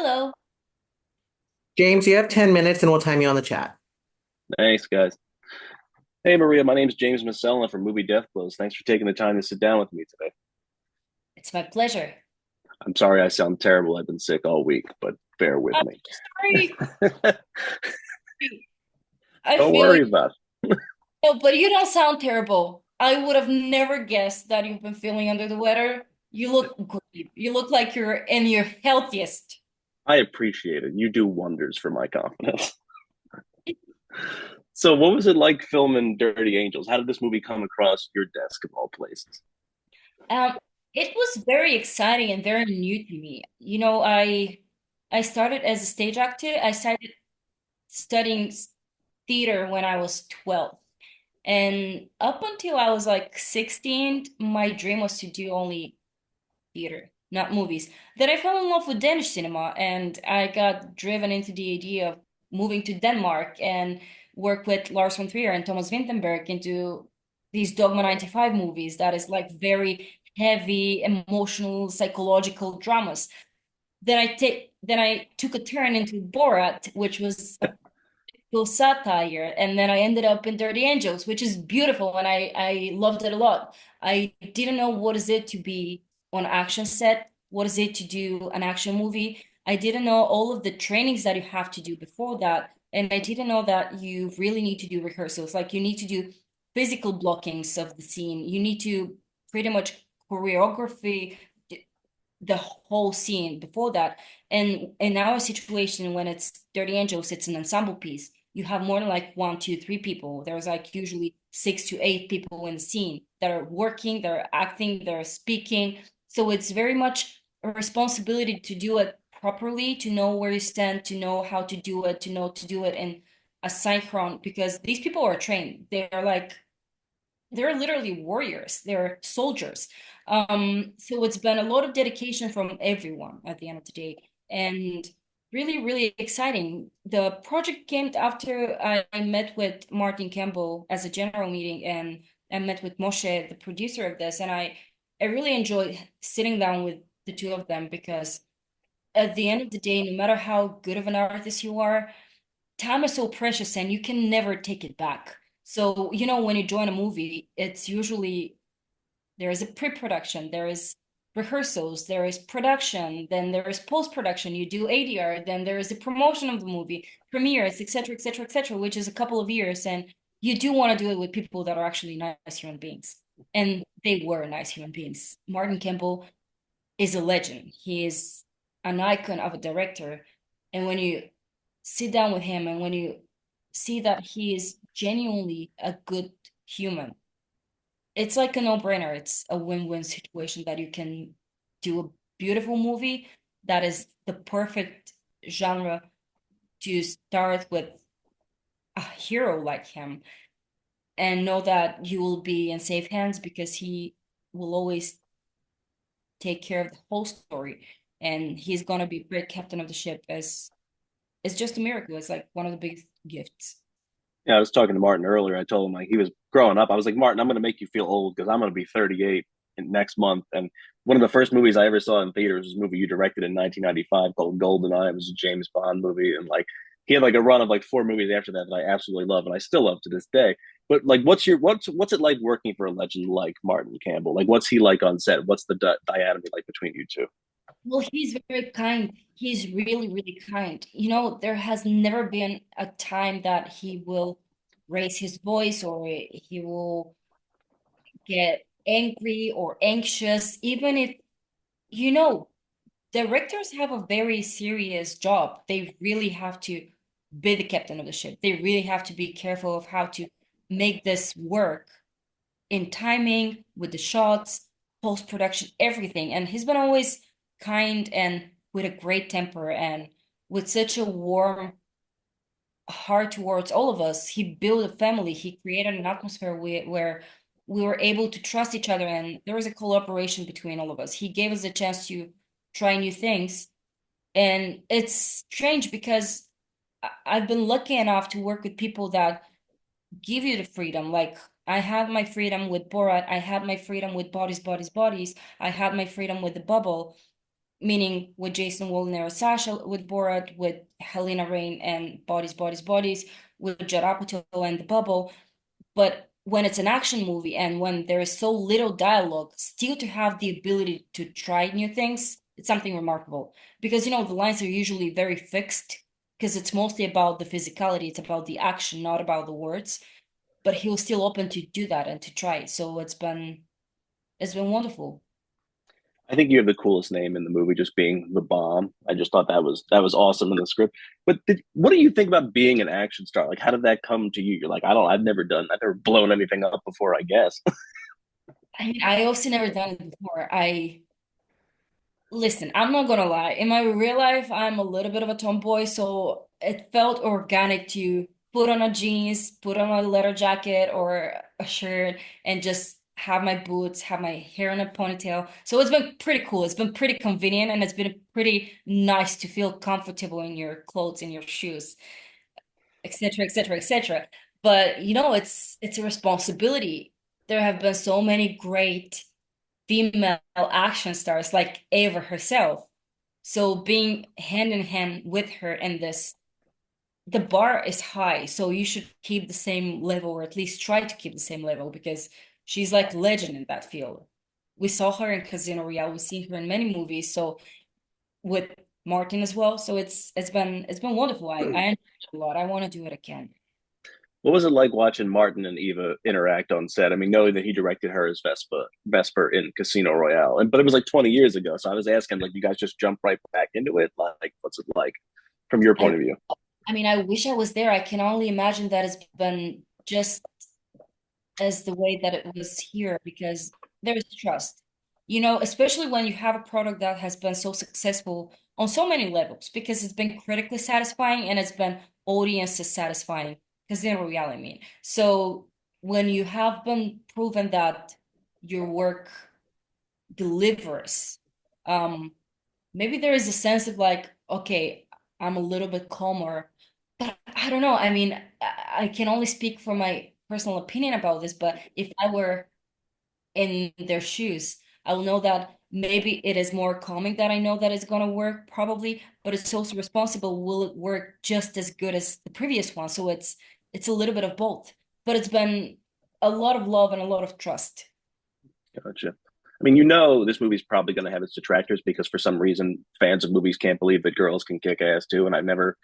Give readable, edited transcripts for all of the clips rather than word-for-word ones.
Hello. James, you have 10 minutes and we'll time you on the chat. Thanks, guys. Hey, Maria, my name's James Masella from Movie Death Blows. Thanks for taking the time to sit down with me today. It's my pleasure. I'm sorry I sound terrible. I've been sick all week, but bear with I'm me. sorry. I Don't feel you. worry about No, but you don't sound terrible. I would have never guessed that you've been feeling under the weather. You it. look great. You look like you're in your healthiest. I appreciate it. You do wonders for my confidence. So, what was it like filming Dirty Angels? How did this movie come across your desk of all places? Um, it was very exciting and very new to me. I started as a stage actor. I started studying theater when I was 12. And up until I was like 16, my dream was to do only theater, not movies. Then I fell in love with Danish cinema and I got driven into the idea of moving to Denmark and work with Lars von Trier and Thomas Vinterberg into these Dogma 95 movies that is like very heavy, emotional, psychological dramas. Then I took a turn into Borat, which was full satire, and then I ended up in Dirty Angels, which is beautiful, and I loved it a lot. I didn't know what is it to be on action set, what is it to do an action movie. I didn't know all of the trainings that you have to do before that, and I didn't know that you really need to do rehearsals. Like you need to do physical blockings of the scene. You need to pretty much choreography the whole scene before that. And in our situation, when it's Dirty Angels, it's an ensemble piece. You have more than like one, two, three people. There's like usually 6 to 8 people in the scene that are working, they're acting, they're speaking. So it's very much a responsibility to do it properly, to know where you stand, to know how to do it, to know to do it in a synchron, because these people are trained. They're literally warriors, they're soldiers. So it's been a lot of dedication from everyone at the end of the day, and really, really exciting. The project came after I met with Martin Campbell as a general meeting, and I met with Moshe, the producer of this, and I really enjoyed sitting down with the two of them because at the end of the day, no matter how good of an artist you are, time is so precious and you can never take it back. So, when you join a movie, it's usually there is a pre-production, there is rehearsals, there is production, then there is post-production, you do ADR, then there is the promotion of the movie, premieres, etc., etc., etc., which is a couple of years. And you do want to do it with people that are actually nice human beings. And they were nice human beings. Martin Campbell is a legend. He is an icon of a director. And when you sit down with him and when you see that he is genuinely a good human, it's like a no-brainer. It's a win-win situation that you can do a beautiful movie that is the perfect genre to start with a hero like him and know that you will be in safe hands because he will always take care of the whole story and he's gonna be great captain of the ship as it's just a miracle. It's like one of the biggest gifts. Yeah, I was talking to Martin earlier. I told him like he was growing up. I was like, Martin, I'm going to make you feel old because I'm going to be 38 next month. And one of the first movies I ever saw in theaters was a movie you directed in 1995 called GoldenEye. It was a James Bond movie, and like he had like a run of like 4 movies after that that I absolutely love, and I still love to this day. But like, what's it like working for a legend like Martin Campbell? Like, what's he like on set? What's the diatomy like between you two? Well, he's very kind. He's really, really kind. There has never been a time that he will raise his voice or he will get angry or anxious, even if, you know, directors have a very serious job. They really have to be the captain of the ship. They really have to be careful of how to make this work in timing, with the shots, post production, everything. And he's been always kind and with a great temper and with such a warm heart towards all of us. He built a family. He created an atmosphere where we were able to trust each other and there was a collaboration between all of us. He gave us a chance to try new things. And it's strange because I've been lucky enough to work with people that give you the freedom. Like I had my freedom with Borat, I had my freedom with Bodies, Bodies, Bodies, I had my freedom with the bubble. meaning with Jason Woliner or Sasha, with Borat, with Helena Rain and Bodies, Bodies, Bodies, with Judd Apatow and The Bubble. But when it's an action movie and when there is so little dialogue, still to have the ability to try new things, it's something remarkable. Because, the lines are usually very fixed because it's mostly about the physicality, it's about the action, not about the words. But he was still open to do that and to try. So it's been wonderful. I think you have the coolest name in the movie, just being the bomb. I just thought that was awesome in the script. But what do you think about being an action star? Like, how did that come to you? You're like, I've never blown anything up before, I guess. I mean, I also never done it before. Listen, I'm not gonna lie. In my real life, I'm a little bit of a tomboy, so it felt organic to put on a jeans, put on a leather jacket or a shirt, and just have my boots, have my hair in a ponytail. So it's been pretty cool. It's been pretty convenient, and it's been pretty nice to feel comfortable in your clothes, in your shoes, etc., etc., etc. But it's a responsibility. There have been so many great female action stars like Ava herself. So being hand in hand with her in this, the bar is high. So you should keep the same level, or at least try to keep the same level, because she's like legend in that field. We saw her in Casino Royale. We've seen her in many movies. So with Martin as well. So it's been wonderful. I enjoyed it a lot. I want to do it again. What was it like watching Martin and Eva interact on set? I mean, knowing that he directed her as Vesper in Casino Royale, but it was like 20 years ago. So I was asking, like, you guys just jump right back into it? Like, what's it like from your I point of view? I mean, I wish I was there. I can only imagine that it's been just as the way that it was here, because there is trust. Especially when you have a product that has been so successful on so many levels, because it's been critically satisfying and it's been audiences satisfying, because in reality, I mean. So when you have been proven that your work delivers, um, maybe there is a sense of like, okay, I'm a little bit calmer. But I don't know. I mean, I can only speak for my personal opinion about this, but if I were in their shoes, I will know that maybe it is more calming, that I know that it's gonna work probably, but it's also responsible. Will it work just as good as the previous one? So it's a little bit of both. But it's been a lot of love and a lot of trust. Gotcha. I mean, this movie's probably going to have its detractors because for some reason fans of movies can't believe that girls can kick ass too, and I've never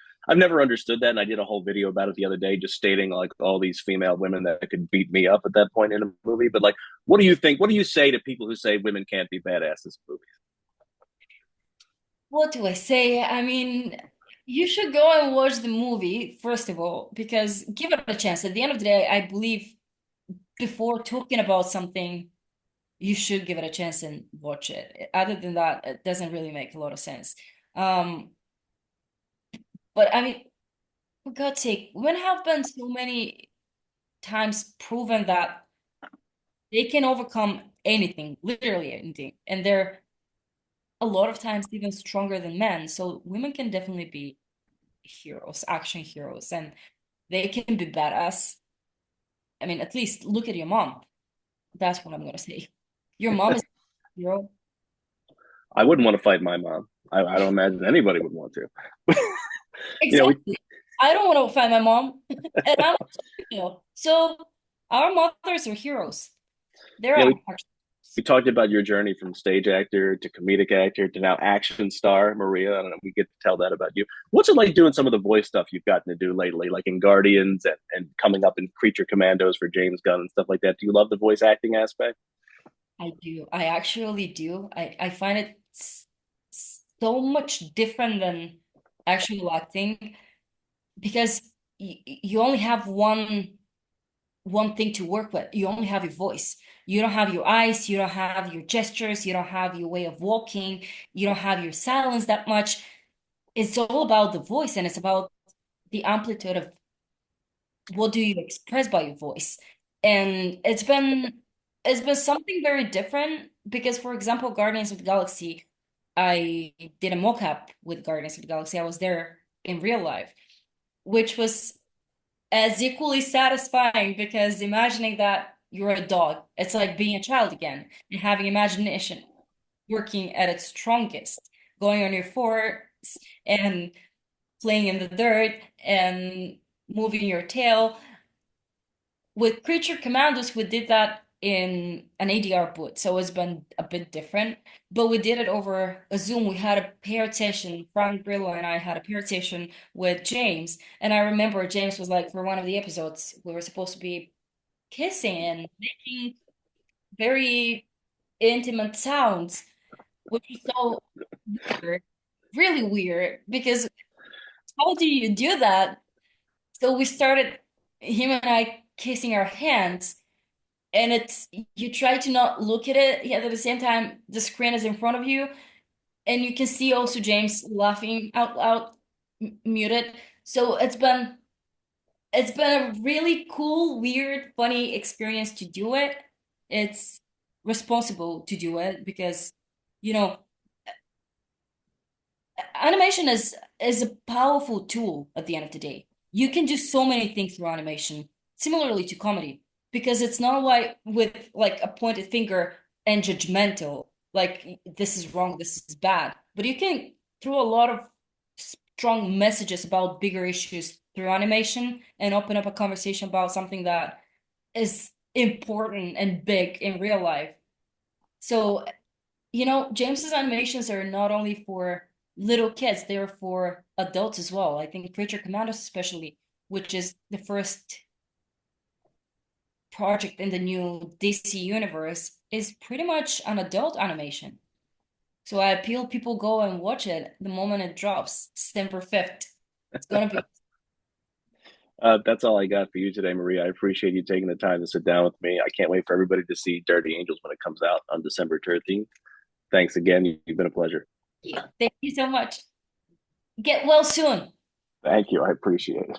understood that. And I did a whole video about it the other day, just stating like all these female women that could beat me up at that point in a movie. But like, what do you think? What do you say to people who say women can't be badasses in movies? What do I say? I mean, you should go and watch the movie, first of all, because give it a chance. At the end of the day, I believe before talking about something, you should give it a chance and watch it. Other than that, it doesn't really make a lot of sense. Um, but I mean, for God's sake, women have been so many times proven that they can overcome anything, literally anything, and they're a lot of times even stronger than men. So women can definitely be heroes, action heroes, and they can be badass. I mean, at least look at your mom. That's what I'm gonna say. Your mom is a hero. I wouldn't want to fight my mom. I don't imagine anybody would want to. you know, we Exactly. I don't want to find my mom, and I'm a female. So our mothers are heroes. They're yeah we actually. we talked about your journey from stage actor to comedic actor to now action star, Maria. I don't know. We get to tell that about you. What's it like doing some of the voice stuff you've gotten to do lately, like in Guardians and coming up in Creature Commandos for James Gunn and stuff like that? Do you love the voice acting aspect? I do. I actually do. I find it so much different than actual acting, because you only have one thing to work with. You only have your voice. You don't have your eyes, you don't have your gestures, you don't have your way of walking, you don't have your silence that much. It's all about the voice, and it's about the amplitude of what do you express by your voice. And it's been something very different, because for example, Guardians of the Galaxy, I did a mock-up with Guardians of the Galaxy. I was there in real life, which was as equally satisfying, because imagining that you're a dog, it's like being a child again and having imagination working at its strongest. going on your forks and playing in the dirt and moving your tail. With Creature Commandos, we did that in an ADR booth, so it's been a bit different. But we did it over a Zoom. We had a paired session. Frank Grillo and I had a paired session with James, and I remember James was like, for one of the episodes, we were supposed to be kissing and making very intimate sounds, which was so weird, really weird, because how do you do that? So we started, him and I kissing our hands, and it's you try to not look at it, yet at the same time the screen is in front of you, and you can see also James laughing out loud, muted. So it's been a really cool, weird, funny experience to do it. It's responsible to do it because, you know, animation is a powerful tool at the end of the day. You can do so many things through animation, similarly to comedy, because it's not like with like a pointed finger and judgmental, like this is wrong, this is bad. But you can through a lot of strong messages about bigger issues through animation and open up a conversation about something that is important and big in real life. So James's animations are not only for little kids, they're for adults as well. I think Creature Commandos, especially, which is the first project in the new DC universe, is pretty much an adult animation. So I appeal people go and watch it the moment it drops, December 5th. It's gonna be That's all I got for you today, Maria. I appreciate you taking the time to sit down with me. I can't wait for everybody to see Dirty Angels when it comes out on December 13th. Thanks again. You've been a pleasure. Thank you so much. Get well soon. Thank you. I appreciate it.